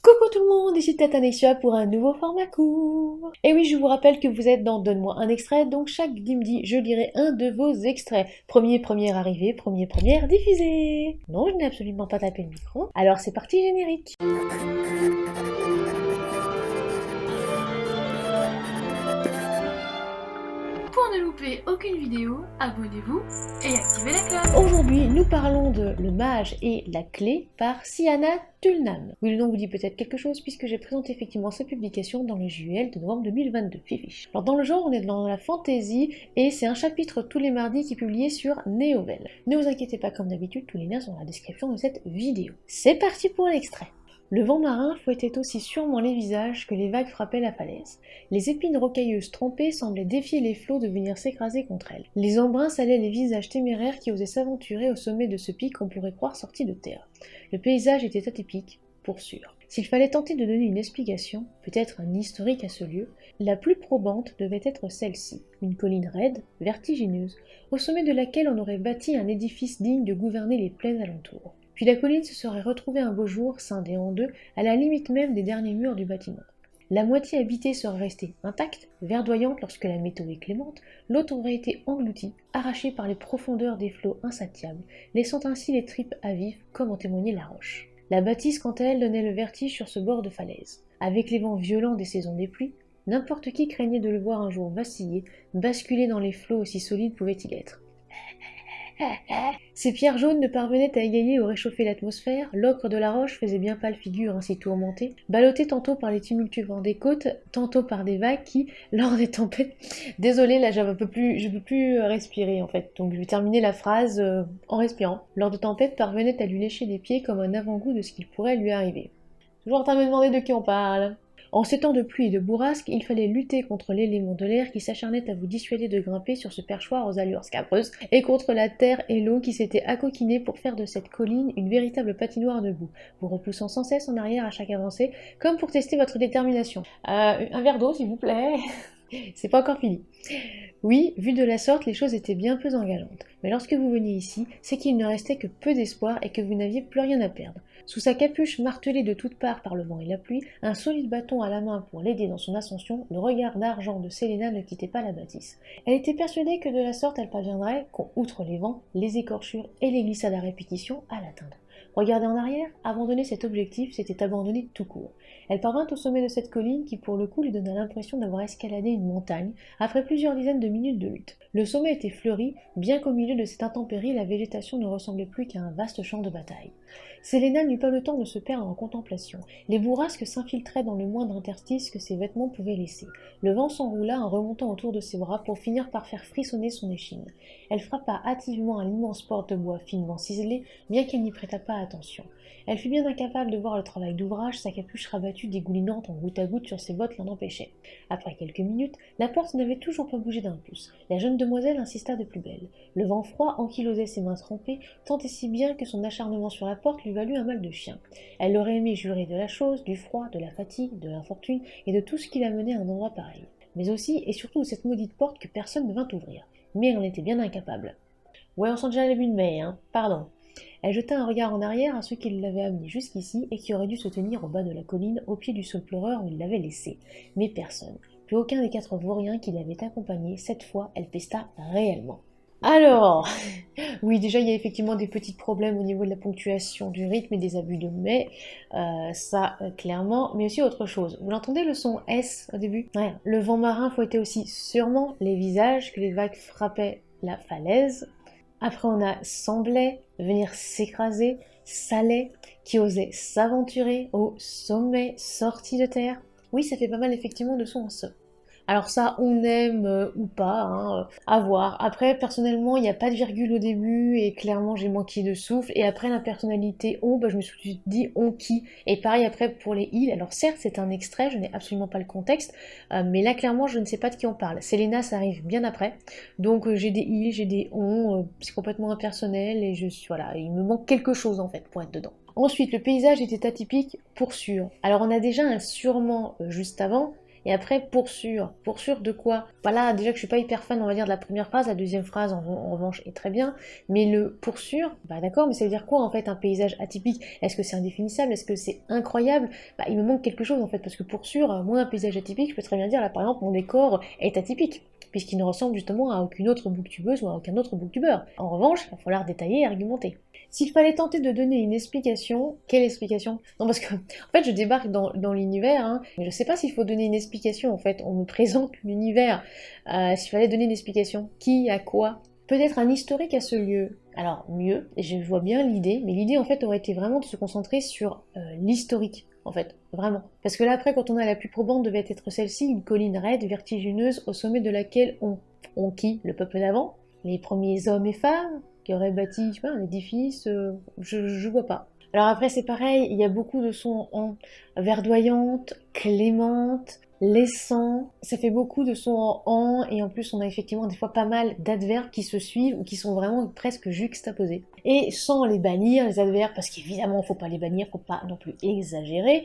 Coucou tout le monde, ici Tata Nexia pour un nouveau format court. Et oui, je vous rappelle que vous êtes dans Donne-moi un extrait, donc chaque dimedi, je lirai un de vos extraits. Première arrivée, première diffusée. Non, je n'ai absolument pas tapé le micro. Alors c'est parti, générique. Pour ne louper aucune vidéo, abonnez-vous et activez la cloche. Aujourd'hui, nous parlons de Le Mage et la Clé par Siana Tulnam. Oui, le nom vous dit peut-être quelque chose puisque j'ai présenté effectivement cette publication dans le JUL de novembre 2022. Fifiche. Alors dans le genre, on est dans la fantasy et c'est un chapitre tous les mardis qui est publié sur Néovel. Ne vous inquiétez pas, comme d'habitude, tous les liens sont dans la description de cette vidéo. C'est parti pour l'extrait. Le vent marin fouettait aussi sûrement les visages que les vagues frappaient la falaise. Les épines rocailleuses trempées semblaient défier les flots de venir s'écraser contre elles. Les embruns salaient les visages téméraires qui osaient s'aventurer au sommet de ce pic qu'on pourrait croire sorti de terre. Le paysage était atypique, pour sûr. S'il fallait tenter de donner une explication, peut-être un historique à ce lieu, la plus probante devait être celle-ci, une colline raide, vertigineuse, au sommet de laquelle on aurait bâti un édifice digne de gouverner les plaines alentours. Puis la colline se serait retrouvée un beau jour, scindée en deux, à la limite même des derniers murs du bâtiment. La moitié habitée serait restée intacte, verdoyante lorsque la météo est clémente, l'autre aurait été engloutie, arrachée par les profondeurs des flots insatiables, laissant ainsi les tripes à vif, comme en témoignait la roche. La bâtisse, quant à elle, donnait le vertige sur ce bord de falaise. Avec les vents violents des saisons des pluies, n'importe qui craignait de le voir un jour vaciller, basculer dans les flots aussi solides pouvait-il être. Ces pierres jaunes ne parvenaient à égayer ou réchauffer l'atmosphère, l'ocre de la roche faisait bien pâle figure ainsi tourmentée, ballottée tantôt par les tumultueux vents des côtes, tantôt par des vagues qui, lors des tempêtes... Désolée, là je peux plus respirer en fait, donc je vais terminer la phrase en respirant. Lors de tempêtes parvenaient à lui lécher des pieds comme un avant-goût de ce qu'il pourrait lui arriver. Toujours en train de me demander de qui on parle. En ces temps de pluie et de bourrasque, il fallait lutter contre l'élément de l'air qui s'acharnait à vous dissuader de grimper sur ce perchoir aux allures scabreuses, et contre la terre et l'eau qui s'étaient accoquinés pour faire de cette colline une véritable patinoire de boue, vous repoussant sans cesse en arrière à chaque avancée, comme pour tester votre détermination. Un verre d'eau, s'il vous plaît. C'est pas encore fini. Oui, vu de la sorte, les choses étaient bien peu engageantes. Mais lorsque vous veniez ici, c'est qu'il ne restait que peu d'espoir et que vous n'aviez plus rien à perdre. Sous sa capuche martelée de toutes parts par le vent et la pluie, un solide bâton à la main pour l'aider dans son ascension, le regard d'argent de Selena ne quittait pas la bâtisse. Elle était persuadée que de la sorte elle parviendrait, outre les vents, les écorchures et les glissades à répétition, à l'atteindre. Regarder en arrière, abandonner cet objectif, c'était abandonner tout court. Elle parvint au sommet de cette colline qui pour le coup lui donna l'impression d'avoir escaladé une montagne, après plusieurs dizaines de minutes de lutte. Le sommet était fleuri, bien qu'au milieu de cette intempérie, la végétation ne ressemblait plus qu'à un vaste champ de bataille. Selena n'eut pas le temps de se perdre en contemplation. Les bourrasques s'infiltraient dans le moindre interstice que ses vêtements pouvaient laisser. Le vent s'enroula en remontant autour de ses bras pour finir par faire frissonner son échine. Elle frappa hâtivement à l'immense porte de bois finement ciselée, bien qu'elle n'y prêtât pas attention. Elle fut bien incapable de voir le travail d'ouvrage, sa capuche rabattue dégoulinante en goutte à goutte sur ses bottes l'en empêchait. Après quelques minutes, la porte n'avait toujours pas bougé d'un pouce. La jeune demoiselle insista de plus belle. Le vent froid ankylosait ses mains trempées, tant et si bien que son acharnement sur la porte lui valut un mal de chien. Elle aurait aimé jurer de la chose, du froid, de la fatigue, de l'infortune et de tout ce qui la menait à un endroit pareil. Mais aussi et surtout de cette maudite porte que personne ne vint ouvrir. Mais elle en était bien incapable. Ouais, on sent déjà le début de mai, hein, pardon. Elle jeta un regard en arrière à ceux qui l'avaient amené jusqu'ici et qui auraient dû se tenir au bas de la colline, au pied du sol pleureur où il l'avait laissé. Mais personne, plus aucun des 4 vauriens qui l'avaient accompagnée, cette fois elle pesta réellement. Alors, oui, déjà il y a effectivement des petits problèmes au niveau de la ponctuation, du rythme et des abus de mais, clairement, mais aussi autre chose. Vous l'entendez le son S au début? Ouais. Le vent marin fouettait aussi sûrement les visages que les vagues frappaient la falaise. Après on a semblait venir s'écraser, salait, qui osait s'aventurer au sommet sorti de terre. Oui, ça fait pas mal effectivement de sons en ce. Alors ça, on aime ou pas, hein, à voir. Après, personnellement, il n'y a pas de virgule au début et clairement j'ai manqué de souffle. Et après la personnalité on, je me suis dit on qui. Et pareil après pour les ils. Alors certes, c'est un extrait, je n'ai absolument pas le contexte, mais là clairement je ne sais pas de qui on parle. Selena, ça arrive bien après. Donc j'ai des ils, j'ai des on, c'est complètement impersonnel et voilà, il me manque quelque chose en fait pour être dedans. Ensuite, le paysage était atypique pour sûr. Alors on a déjà un sûrement juste avant, Et après, pour sûr. Pour sûr de quoi? Bah là, déjà que je suis pas hyper fan, on va dire, de la première phrase, la deuxième phrase, en revanche, est très bien. Mais le pour sûr, bah d'accord, mais ça veut dire quoi, en fait, un paysage atypique? Est-ce que c'est indéfinissable? Est-ce que c'est incroyable? Bah, il me manque quelque chose, en fait, parce que pour sûr, moi, un paysage atypique, je peux très bien dire, là, par exemple, mon décor est atypique, puisqu'il ne ressemble justement à aucune autre booktubeuse ou à aucun autre booktubeur. En revanche, il va falloir détailler et argumenter. S'il fallait tenter de donner une explication, quelle explication? Non, parce que, en fait, je débarque dans l'univers, hein, mais je sais pas s'il faut donner une explication, en fait. On me présente l'univers. S'il fallait donner une explication, qui, à quoi? Peut-être un historique à ce lieu. Alors, mieux, je vois bien l'idée, mais l'idée, en fait, aurait été vraiment de se concentrer sur l'historique. En fait, vraiment. Parce que là, après, quand on a la plus probante, devait être celle-ci, une colline raide, vertigineuse, au sommet de laquelle on qui? Le peuple d'avant? Les premiers hommes et femmes qui auraient bâti, je sais pas, un édifice, je vois pas. Alors après, c'est pareil, il y a beaucoup de sons en verdoyante, clémente, laissant, ça fait beaucoup de sons en, et en plus on a effectivement des fois pas mal d'adverbes qui se suivent ou qui sont vraiment presque juxtaposés. Et sans les bannir, les adverbes, parce qu'évidemment faut pas les bannir, faut pas non plus exagérer,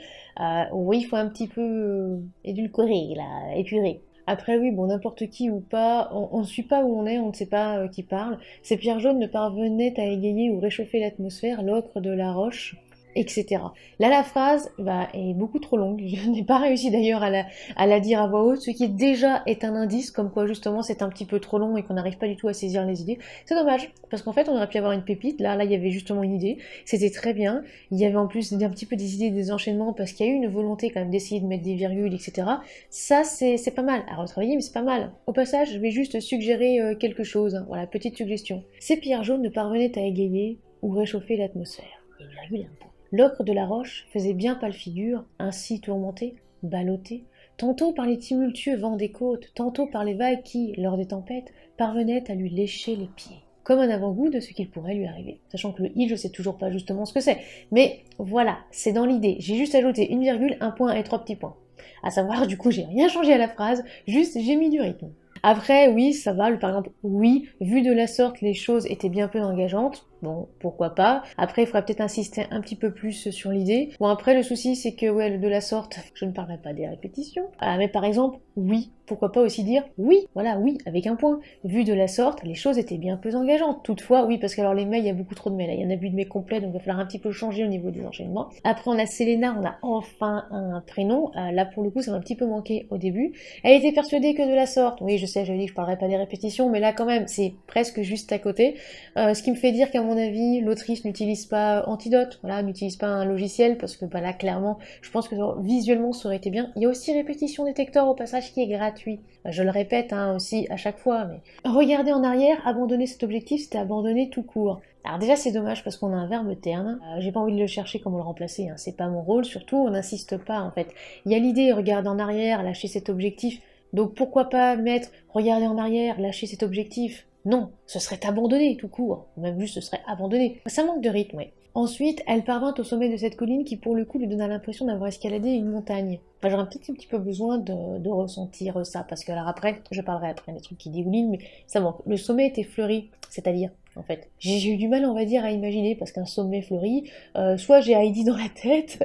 oui, il faut un petit peu édulcorer, là, épurer. Après oui, bon, n'importe qui ou pas, on ne suit pas où on est, on ne sait pas qui parle. Ces pierres jaunes ne parvenaient à égayer ou réchauffer l'atmosphère, l'ocre de la roche, etc. Là, la phrase est beaucoup trop longue. Je n'ai pas réussi d'ailleurs à la dire à voix haute, ce qui déjà est un indice, comme quoi justement c'est un petit peu trop long et qu'on n'arrive pas du tout à saisir les idées. C'est dommage, parce qu'en fait on aurait pu avoir une pépite. Là, il y avait justement une idée. C'était très bien. Il y avait en plus un petit peu des idées, des enchaînements, parce qu'il y a eu une volonté quand même d'essayer de mettre des virgules, etc. Ça, c'est pas mal à retravailler, mais c'est pas mal. Au passage, je vais juste suggérer quelque chose. Hein. Voilà, petite suggestion. Ces pierres jaunes ne parvenaient à égayer ou réchauffer l'atmosphère. Une virgule et un point. L'ocre de la roche faisait bien pâle figure, ainsi tourmentée, ballottée, tantôt par les tumultueux vents des côtes, tantôt par les vagues qui, lors des tempêtes, parvenaient à lui lécher les pieds. Comme un avant-goût de ce qu'il pourrait lui arriver. Sachant que le i, je sais toujours pas justement ce que c'est. Mais voilà, c'est dans l'idée. J'ai juste ajouté une virgule, un point et 3 petits points. À savoir, du coup, j'ai rien changé à la phrase, juste j'ai mis du rythme. Après, oui, ça va, par exemple, oui, vu de la sorte, les choses étaient bien peu engageantes. Bon, pourquoi pas. Après, il faudrait peut-être insister un petit peu plus sur l'idée. Bon, après, le souci, c'est que, ouais, de la sorte, je ne parlerai pas des répétitions. Mais par exemple, oui, pourquoi pas aussi dire oui, voilà, oui, avec un point. Vu de la sorte, les choses étaient bien peu engageantes. Toutefois, oui, parce que alors les mails, il y a beaucoup trop de mails. Il y en a plus de mails complets, donc il va falloir un petit peu changer au niveau des enchaînements. Après, on a Selena, on a enfin un prénom. Là, pour le coup, ça m'a un petit peu manqué au début. Elle était persuadée que de la sorte. Oui, je sais, j'avais dit que je parlerais pas des répétitions, mais là, quand même, c'est presque juste à côté. Ce qui me fait dire qu'à mon avis, l'autrice n'utilise pas Antidote, voilà, n'utilise pas un logiciel, parce que bah, là, clairement, je pense que visuellement, ça aurait été bien. Il y a aussi Répétition Détector au passage qui est gratuit. Je le répète aussi à chaque fois, mais regarder en arrière, abandonner cet objectif, c'était abandonner tout court. Alors déjà c'est dommage parce qu'on a un verbe terne, j'ai pas envie de le chercher comment le remplacer, hein. C'est pas mon rôle, surtout on n'insiste pas en fait. Il y a l'idée, regarder en arrière, lâcher cet objectif, donc pourquoi pas mettre regarder en arrière, lâcher cet objectif? Non, ce serait abandonné tout court, ou même juste ce serait abandonné. Ça manque de rythme, ouais. Ensuite, elle parvint au sommet de cette colline qui pour le coup lui donna l'impression d'avoir escaladé une montagne. Enfin, j'aurais peut-être un petit peu besoin de ressentir ça, parce que alors après, je parlerai après des trucs qui dégoulinent, mais ça manque. Le sommet était fleuri, c'est-à-dire en fait. J'ai eu du mal, on va dire, à imaginer, parce qu'un sommet fleuri, soit j'ai Heidi dans la tête,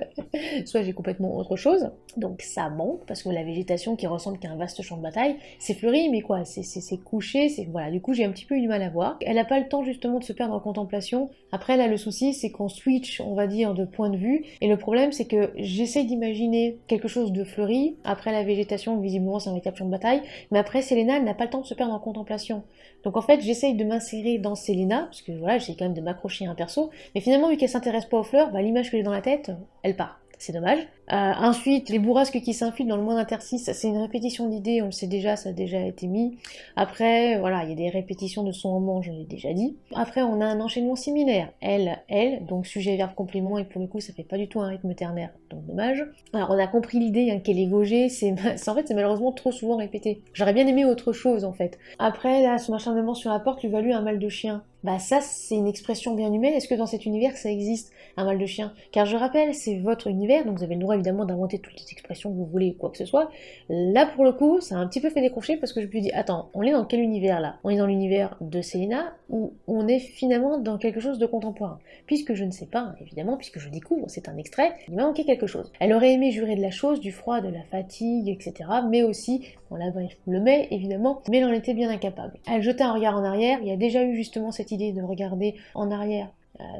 soit j'ai complètement autre chose. Donc ça manque, parce que la végétation qui ressemble qu'à un vaste champ de bataille, c'est fleuri, mais quoi, c'est couché, c'est voilà. Du coup, j'ai un petit peu eu du mal à voir. Elle n'a pas le temps justement de se perdre en contemplation. Après, là, le souci, c'est qu'on switch, on va dire, de point de vue. Et le problème, c'est que j'essaye d'imaginer quelque chose de fleuri. Après la végétation, visiblement, c'est un véritable champ de bataille. Mais après, Selena, elle n'a pas le temps de se perdre en contemplation. Donc en fait, j'essaye de m'insérer dans Selena, parce que voilà, j'essaie quand même de m'accrocher à un perso, mais finalement, vu qu'elle s'intéresse pas aux fleurs, bah, l'image que j'ai dans la tête, elle part. C'est dommage. Ensuite, les bourrasques qui s'infilent dans le moindre interstice, c'est une répétition d'idées, on le sait déjà, ça a déjà été mis. Après, voilà, il y a des répétitions de son en manche, je l'ai déjà dit. Après, on a un enchaînement similaire. Elle, donc sujet, verbe, complément, et pour le coup, ça fait pas du tout un rythme ternaire, donc dommage. Alors, on a compris l'idée hein, qu'elle est gaugée, en fait, c'est malheureusement trop souvent répété. J'aurais bien aimé autre chose, en fait. Après, là, son acharnement sur la porte lui valut un mal de chien. Bah ça, c'est une expression bien humaine. Est-ce que dans cet univers, ça existe, un mal de chien? Car je rappelle, c'est votre univers, donc vous avez le droit droit évidemment d'inventer toutes les expressions que vous voulez ou quoi que ce soit. Là pour le coup, ça a un petit peu fait décrocher parce que je me suis dit, attends, on est dans quel univers là? On est dans l'univers de Selena ou on est finalement dans quelque chose de contemporain? Puisque je ne sais pas, évidemment, puisque je découvre, c'est un extrait, il m'a manqué quelque chose. Elle aurait aimé jurer de la chose, du froid, de la fatigue, etc. Mais aussi, on la le met évidemment, mais elle en était bien incapable. Elle jetait un regard en arrière, il y a déjà eu justement cette idée de regarder en arrière,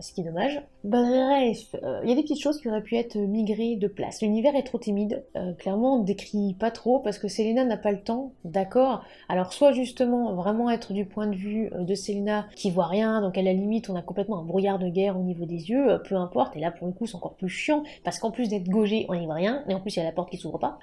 ce qui est dommage. Bref, il y a des petites choses qui auraient pu être migrées de place. L'univers est trop timide, clairement on décrit pas trop parce que Selena n'a pas le temps, d'accord. Alors soit justement vraiment être du point de vue de Selena qui voit rien, donc à la limite on a complètement un brouillard de guerre au niveau des yeux, peu importe, et là pour le coup c'est encore plus chiant parce qu'en plus d'être gaugé on n'y voit rien, et en plus il y a la porte qui s'ouvre pas,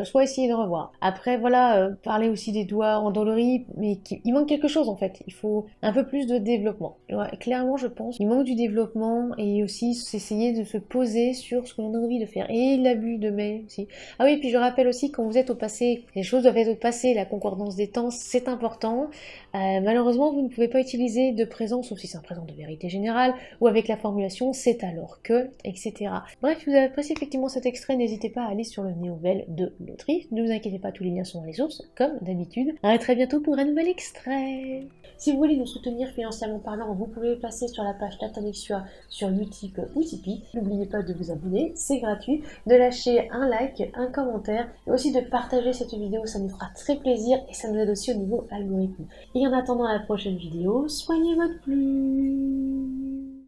soit essayer de revoir. Après voilà, parler aussi des doigts endoloris, mais il manque quelque chose en fait, il faut un peu plus de développement. Ouais, clairement je pense, il manque du développement et aussi s'essayer de se poser sur ce que l'on a envie de faire. Et l'abus de mais aussi. Ah oui, puis je rappelle aussi quand vous êtes au passé, les choses doivent être au passé, la concordance des temps, c'est important. Malheureusement, vous ne pouvez pas utiliser de présent, sauf si c'est un présent de vérité générale, ou avec la formulation c'est alors que, etc. Bref, si vous avez apprécié effectivement cet extrait, n'hésitez pas à aller sur le Néovel de l'autrice. Ne vous inquiétez pas, tous les liens sont dans les sources, comme d'habitude. À très bientôt pour un nouvel extrait. Si vous voulez nous soutenir financièrement parlant, vous pouvez passer sur la page Tatanexua sur Utip ou Tipeee. N'oubliez pas de vous abonner, c'est gratuit, de lâcher un like, un commentaire, et aussi de partager cette vidéo, ça nous fera très plaisir et ça nous aide aussi au niveau algorithme. Et en attendant la prochaine vidéo, soignez votre plume.